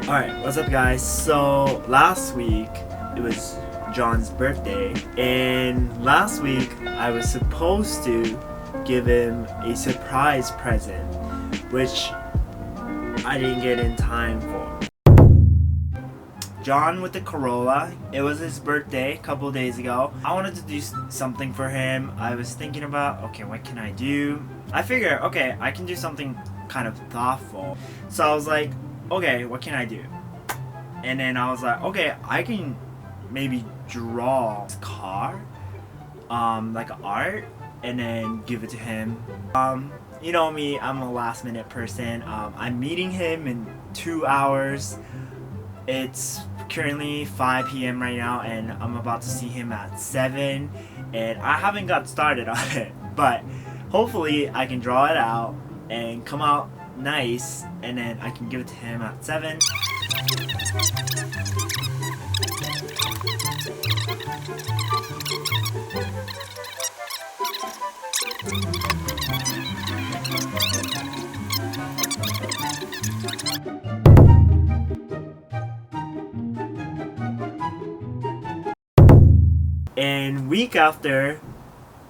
Alright, what's up guys? So last week it was John's birthday, and last week I was supposed to give him a surprise present, which I didn't get in time for. John with the Corolla, it was his birthday a couple days ago. I wanted to do something for him. I was thinking about, okay, what can I do? I figured, okay, I can do something kind of thoughtful. So I was like, okay, what can I do? And then I was like, okay, I can maybe draw his car, like art, and then give it to him. You know me, I'm a last minute person. I'm meeting him in 2 hours. It's currently 5 p.m. right now, and I'm about to see him at 7, and I haven't got started on it, but hopefully I can draw it out and come out nice, and then I can give it to him at 7. And week after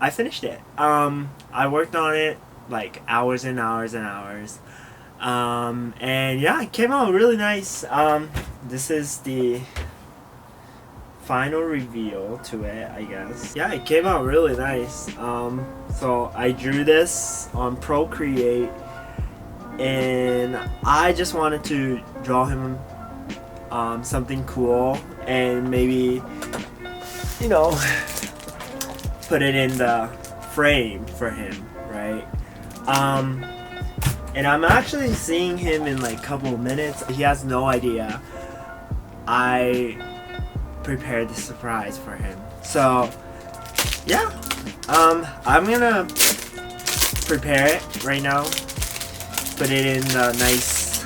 I finished it, I worked on it like hours and hours and hours. And yeah, it came out really nice. This is the final reveal to it, I guess. Yeah, it came out really nice. So I drew this on Procreate, and I just wanted to draw him something cool and maybe, you know, put it in the frame for him, right? And I'm actually seeing him in like a couple of minutes. He has no idea I prepared the surprise for him. So yeah, I'm gonna prepare it right now, put it in a nice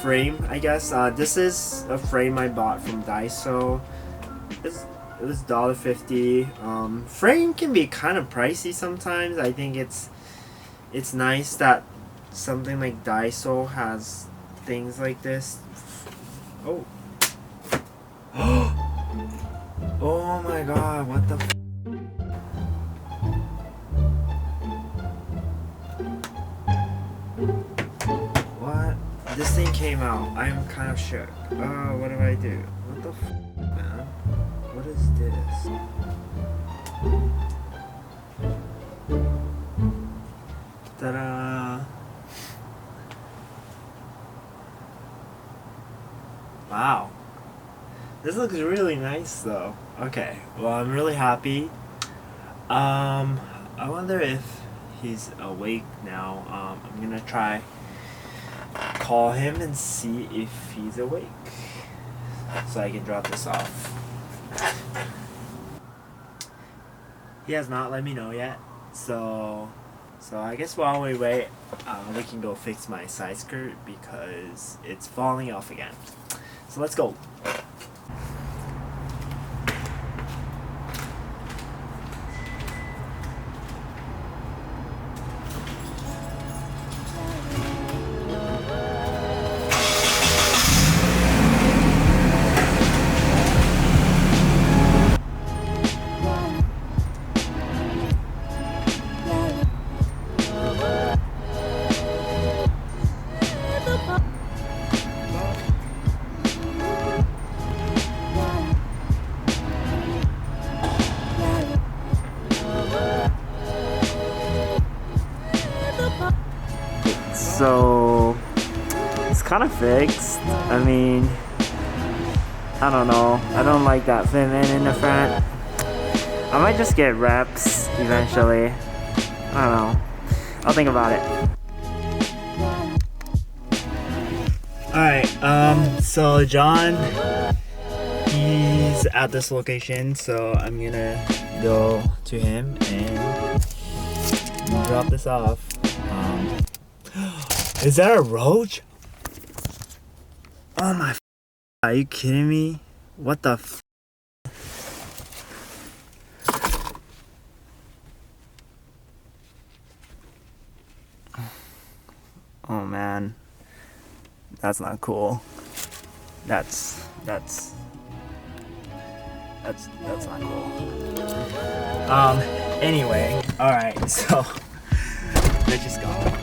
frame, I guess. This is a frame I bought from Daiso. It was $1.50. Frame can be kind of pricey sometimes. I think it's nice that something like Daiso has things like this. Oh. Oh my god, what the f. What? This thing came out. I'm kind of shook. What do I do? What the f, man? What is this? Ta-da! Wow. This looks really nice though. Okay, well I'm really happy. I wonder if he's awake now. I'm gonna try call him and see if he's awake so I can drop this off. He has not let me know yet, so I guess while we wait, we can go fix my side skirt because it's falling off again. So let's go. So it's kind of fixed. I mean, I don't know. I don't like that fin in the front. I might just get reps eventually. I don't know. I'll think about it. Alright, so John, he's at this location, so I'm gonna go to him and drop this off. Is that a roach? Oh my f. Are you kidding me? What the f. Oh man. That's not cool. That's not cool. Anyway, alright, so let's just go.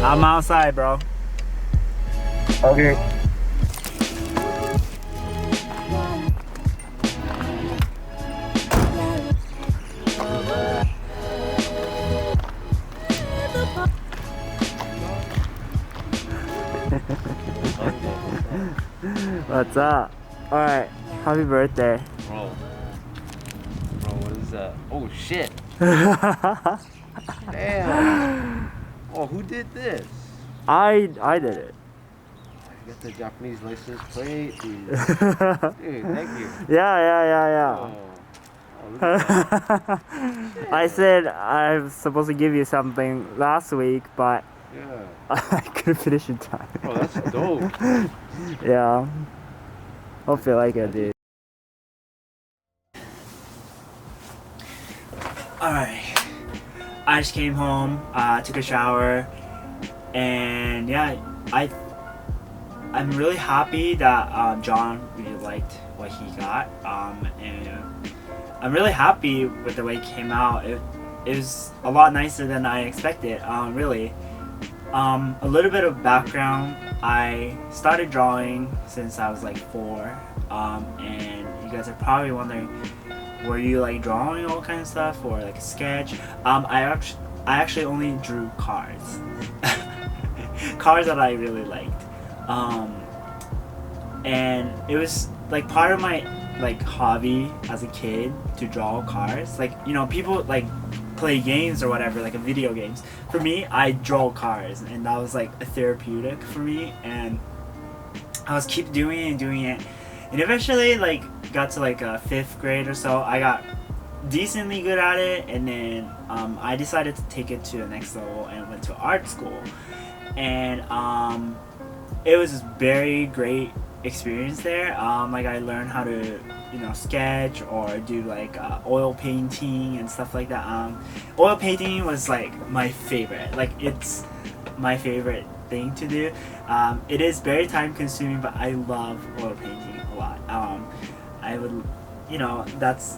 I'm outside, bro. Okay. What's up? Alright, happy birthday. Bro, what is that? Oh shit. Damn. Oh, who did this? I did it. I got the Japanese license plate, dude. Dude, thank you. Yeah. Oh, look at that. I said I was supposed to give you something last week, but Yeah. I couldn't finish in time. Oh, that's dope. Yeah. Hope you like it, dude. Alright. I just came home, took a shower, and yeah, I'm really happy that John really liked what he got, and I'm really happy with the way it came out. It was a lot nicer than I expected, really. A little bit of background, I started drawing since I was like 4, and you guys are probably wondering, were you like drawing all kind of stuff or like a sketch? I actually only drew cars. Cars that I really liked. And it was like part of my like hobby as a kid to draw cars. Like, you know, people like play games or whatever, like a video games. For me, I draw cars, and that was like a therapeutic for me, and I was keep doing it. And eventually, like, got to like 5th grade or so, I got decently good at it, and then I decided to take it to the next level and went to art school. And it was a very great experience there. Like, I learned how to, you know, sketch or do like oil painting and stuff like that. Oil painting was like my favorite. Like, it's my favorite thing to do. It is very time consuming, but I love oil painting a lot. I would, you know, that's,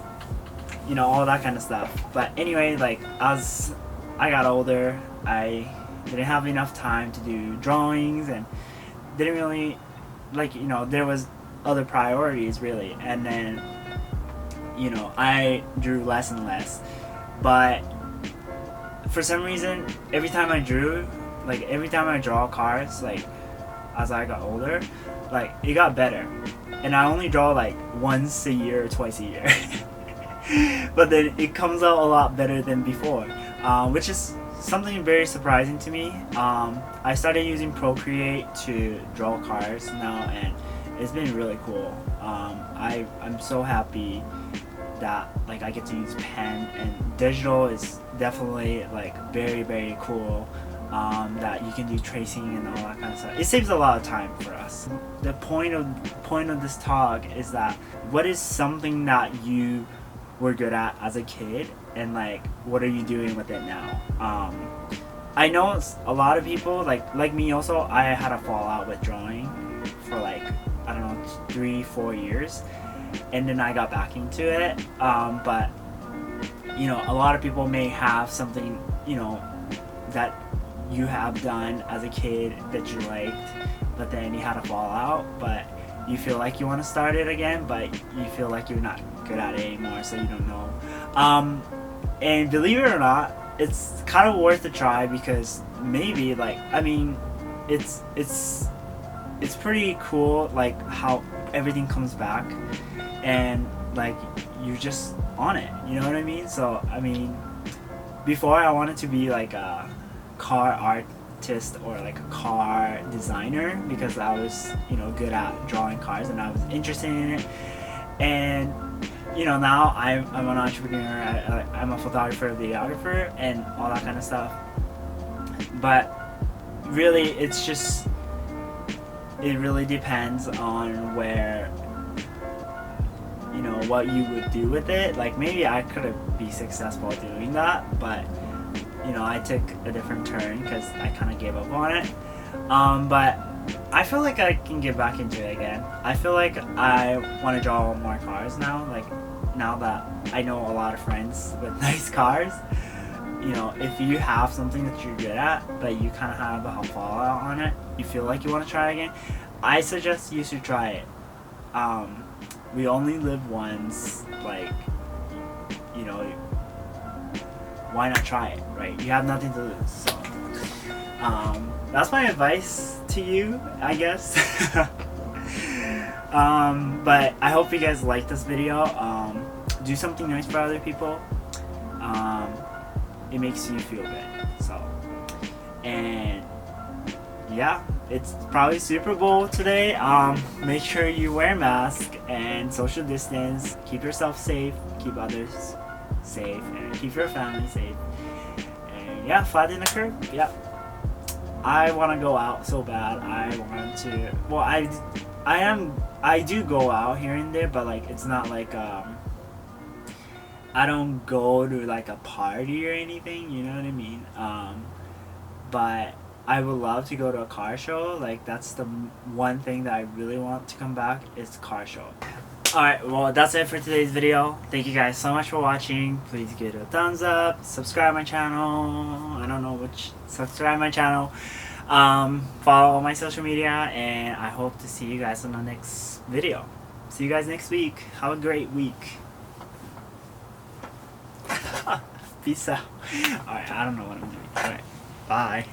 you know, all that kind of stuff. But anyway, like, as I got older, I didn't have enough time to do drawings, and didn't really, like, you know, there was other priorities really, and then, you know, I drew less and less. But for some reason, every time I draw cars, like, as I got older, like, it got better. And I only draw like once a year or twice a year. But then it comes out a lot better than before, which is something very surprising to me. I started using Procreate to draw cars now, and it's been really cool. I'm so happy that, like, I get to use pen, and digital is definitely like very, very cool. That you can do tracing and all that kind of stuff. It saves a lot of time for us. The point of this talk is that, what is something that you were good at as a kid, and like, what are you doing with it now? I know a lot of people, like me also, I had a fallout with drawing for like, I don't know, 3-4 years, and then I got back into it. But, you know, a lot of people may have something, you know, that you have done as a kid that you liked, but then you had a fallout, but you feel like you want to start it again, but you feel like you're not good at it anymore, so you don't know. And believe it or not, it's kind of worth a try, because maybe, like, I mean, it's it's pretty cool, like how everything comes back, and like you're just on it. You know what I mean? So I mean, before I wanted to be like a car artist or like a car designer because I was, you know, good at drawing cars and I was interested in it. And you know, now I'm an entrepreneur. I'm a photographer, videographer, and all that kind of stuff. But really, it's just, it really depends on where, you know, what you would do with it. Like maybe I could be successful doing that, but you know, I took a different turn because I kind of gave up on it. But I feel like I can get back into it again. I feel like I want to draw more cars now. Like now that I know a lot of friends with nice cars, you know, if you have something that you're good at, but you kind of have a fallout on it, you feel like you want to try again, I suggest you should try it. We only live once, like, you know, why not try it, right? You have nothing to lose, so that's my advice to you, I guess. But I hope you guys like this video. Do something nice for other people. It makes you feel good. So, and yeah, it's probably Super Bowl today. Make sure you wear a mask and social distance. Keep yourself safe. Keep others safe, and keep your family safe. And yeah, flatten the curve. Yeah. I want to go out so bad. I want to. Well, I do go out here and there, but like it's not like I don't go to like a party or anything. You know what I mean? But I would love to go to a car show. Like that's the one thing that I really want to come back is car show. Alright, well that's it for today's video. Thank you guys so much for watching. Please give it a thumbs up, subscribe my channel. I don't know which. Subscribe my channel. Follow my social media, and I hope to see you guys in the next video. See you guys next week. Have a great week. Peace out. Alright, I don't know what I'm doing. Alright, bye.